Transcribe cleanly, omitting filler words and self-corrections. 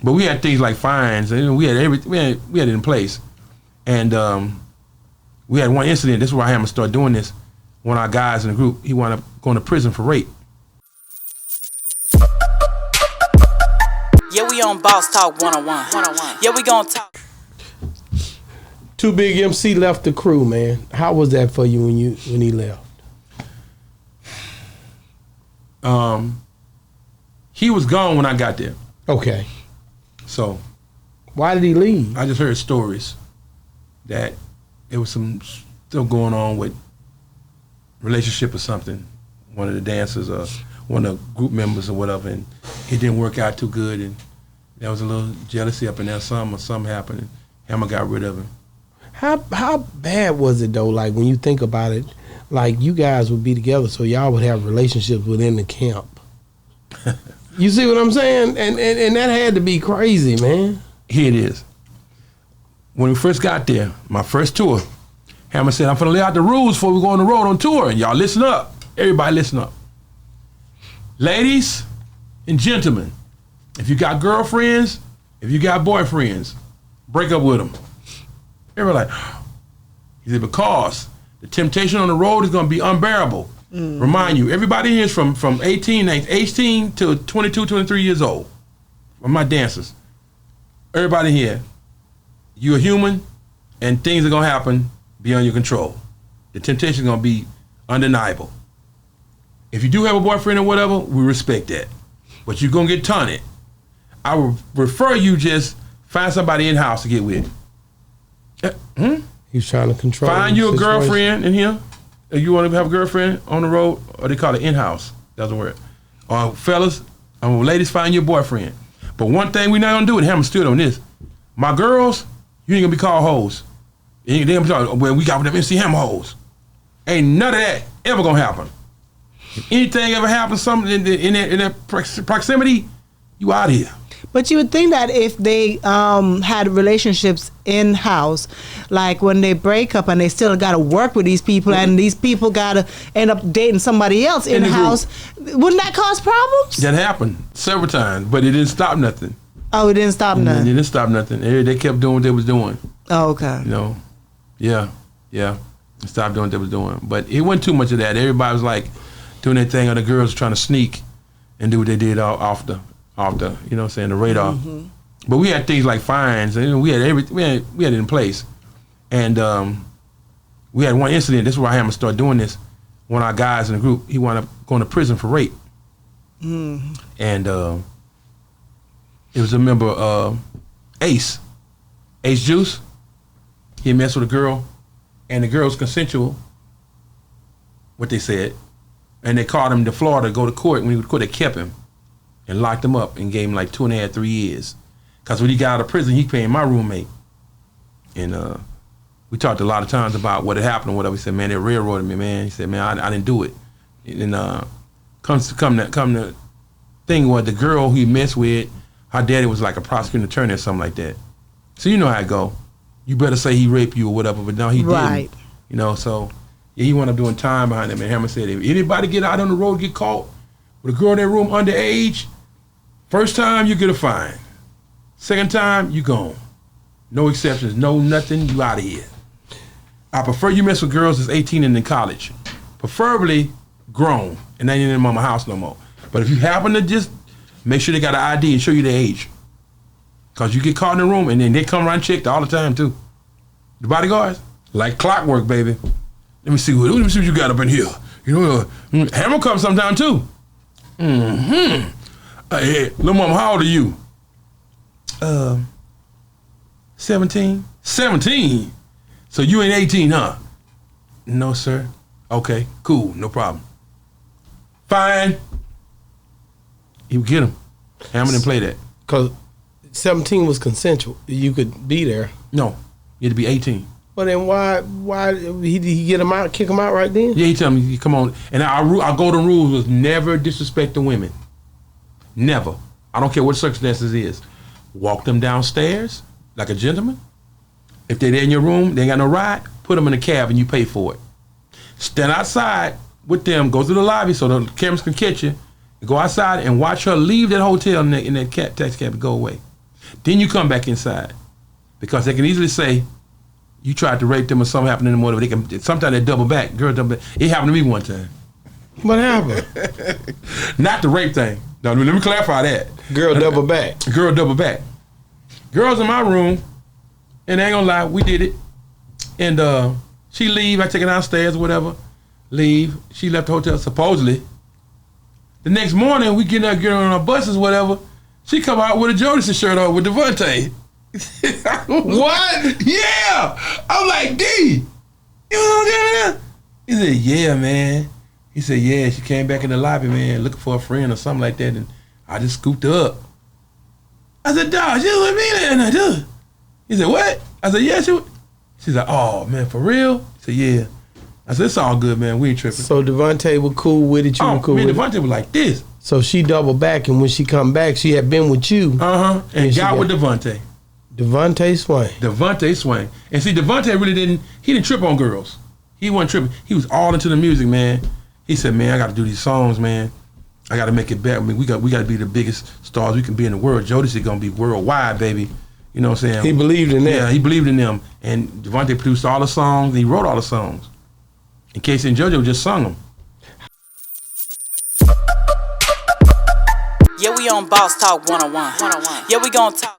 But we had things like fines, and we had it in place. And we had one incident. This is where I had to start doing this. One of our guys in the group, he wound up going to prison for rape. Yeah, we on Boss Talk 101. Yeah, we gonna talk. Too Big MC left the crew, man. How was that for you when he left? He was gone when I got there. Okay. So why did he leave? I just heard stories that there was some still going on with relationship or something. One of the dancers or one of the group members or whatever, and it didn't work out too good, and there was a little jealousy up in there. Something happened, and Hammer got rid of him. How bad was it though? Like when you think about it, like you guys would be together, so y'all would have relationships within the camp. You see what I'm saying? And that had to be crazy, man. Here it is. When we first got there, my first tour, Hammer said, I'm gonna lay out the rules before we go on the road on tour, and y'all listen up. Everybody listen up. Ladies and gentlemen, if you got girlfriends, if you got boyfriends, break up with them. Everybody like, he said, because the temptation on the road is gonna be unbearable. Remind you, everybody here is from 18 to 22, 23 years old. From my dancers. Everybody here, you're a human and things are gonna happen beyond your control. The temptation is gonna be undeniable. If you do have a boyfriend or whatever, we respect that. But you're gonna get taunted. I would prefer you just find somebody in-house to get with. He's trying to control. Find you a girlfriend in here. If you want to have a girlfriend on the road, or they call it in-house. That's the word. Or fellas, ladies, find your boyfriend. But one thing we're not gonna do, and Hammer stood on this. My girls, you ain't gonna be called hoes. They ain't gonna be called, well, we got them MC Hammer hoes. Ain't none of that ever gonna happen. If anything ever happens, something in that proximity, you out of here. But you would think that if they had relationships in-house, like when they break up and they still got to work with these people, and these people got to end up dating somebody else in-house, wouldn't that cause problems? That happened several times, but it didn't stop nothing. Oh, it didn't stop nothing? It didn't stop nothing. They kept doing what they was doing. Oh, okay. You know, yeah. They stopped doing what they was doing. But it wasn't too much of that. Everybody was like doing their thing, or the girls were trying to sneak and do what they did off the, you know what I'm saying, the radar. Mm-hmm. But we had things like fines, and we had it in place. And we had one incident. This is where I had to start doing this. One of our guys in the group, he wound up going to prison for rape. Mm-hmm. And it was a member, Ace Juice. He messed with a girl, and the girl was consensual, what they said. And they called him to Florida to go to court. When he was to court, they kept him and locked him up and gave him like 2.5, 3 years. Because when he got out of prison, he became my roommate. And we talked a lot of times about what had happened or whatever. He said, man, they railroaded me, man. He said, man, I didn't do it. And come to thing was the girl who he messed with, her daddy was like a prosecuting attorney or something like that. So you know how it go. You better say he raped you or whatever, but no, he didn't. You know, so yeah, he wound up doing time behind him. And Hammer said, if anybody get out on the road, get caught with a girl in their room underage, first time you get a fine. Second time, you gone. No exceptions, no nothing, you out of here. I prefer you mess with girls that's 18 and in college. Preferably grown and they ain't in mama's house no more. But if you happen to just make sure they got an ID and show you their age. Cause you get caught in the room and then they come around and check all the time too. The bodyguards, like clockwork, baby. Let me see what you got up in here. You know, Hammer comes sometime too. Mm-hmm. Hey, little mama, how old are you? 17. 17? So you ain't 18, huh? No, sir. Okay, cool, no problem. Fine. You get him. Hammer didn't play that. Because 17 was consensual. You could be there. No, you had to be 18. Well, then why he get him out, kick him out right then? Yeah, he tell me, come on. And our golden rules was never disrespect the women. Never. I don't care what circumstances it is. Walk them downstairs like a gentleman. If they're there in your room, they ain't got no ride, put them in a cab and you pay for it. Stand outside with them, go to the lobby so the cameras can catch you, and go outside and watch her leave that hotel in that taxi cab and go away. Then you come back inside. Because they can easily say, you tried to rape them or something happened in the morning. They can sometimes they double back. Girl double back. It happened to me one time. What happened? Not the rape thing. No, let me clarify that. Girl double back. Girl double back. Girls in my room, and I ain't gonna lie, we did it. And she leave, I take her downstairs or whatever. Leave. She left the hotel supposedly. The next morning, we get on our buses, whatever. She come out with a Jodeci shirt on with Devontae. What? Yeah. I'm like, D, you know what I'm doing? He said, yeah, man. He said, yeah, she came back in the lobby, man, looking for a friend or something like that, and I just scooped her up. I said, dawg, she was with me and I do. He said, what? I said, yeah, she was. She said, oh, man, for real? He said, yeah. I said, it's all good, man. We ain't tripping. So Devontae was cool with it, you were cool me with and it? Devontae was like this. So she doubled back, and when she come back, she had been with you. And she got with Devontae. Devontae Swain. Devontae Swain. And see, Devontae really didn't trip on girls. He wasn't tripping. He was all into the music, man. He said, man, I got to do these songs, man. I got to make it better. I mean, we got to be the biggest stars we can be in the world. Jodeci going to be worldwide, baby. You know what I'm saying? He believed in that. Yeah, he believed in them. And Devontae produced all the songs. And he wrote all the songs. And Casey and JoJo just sung them. Yeah, we on Boss Talk 101. Yeah, we gonna talk.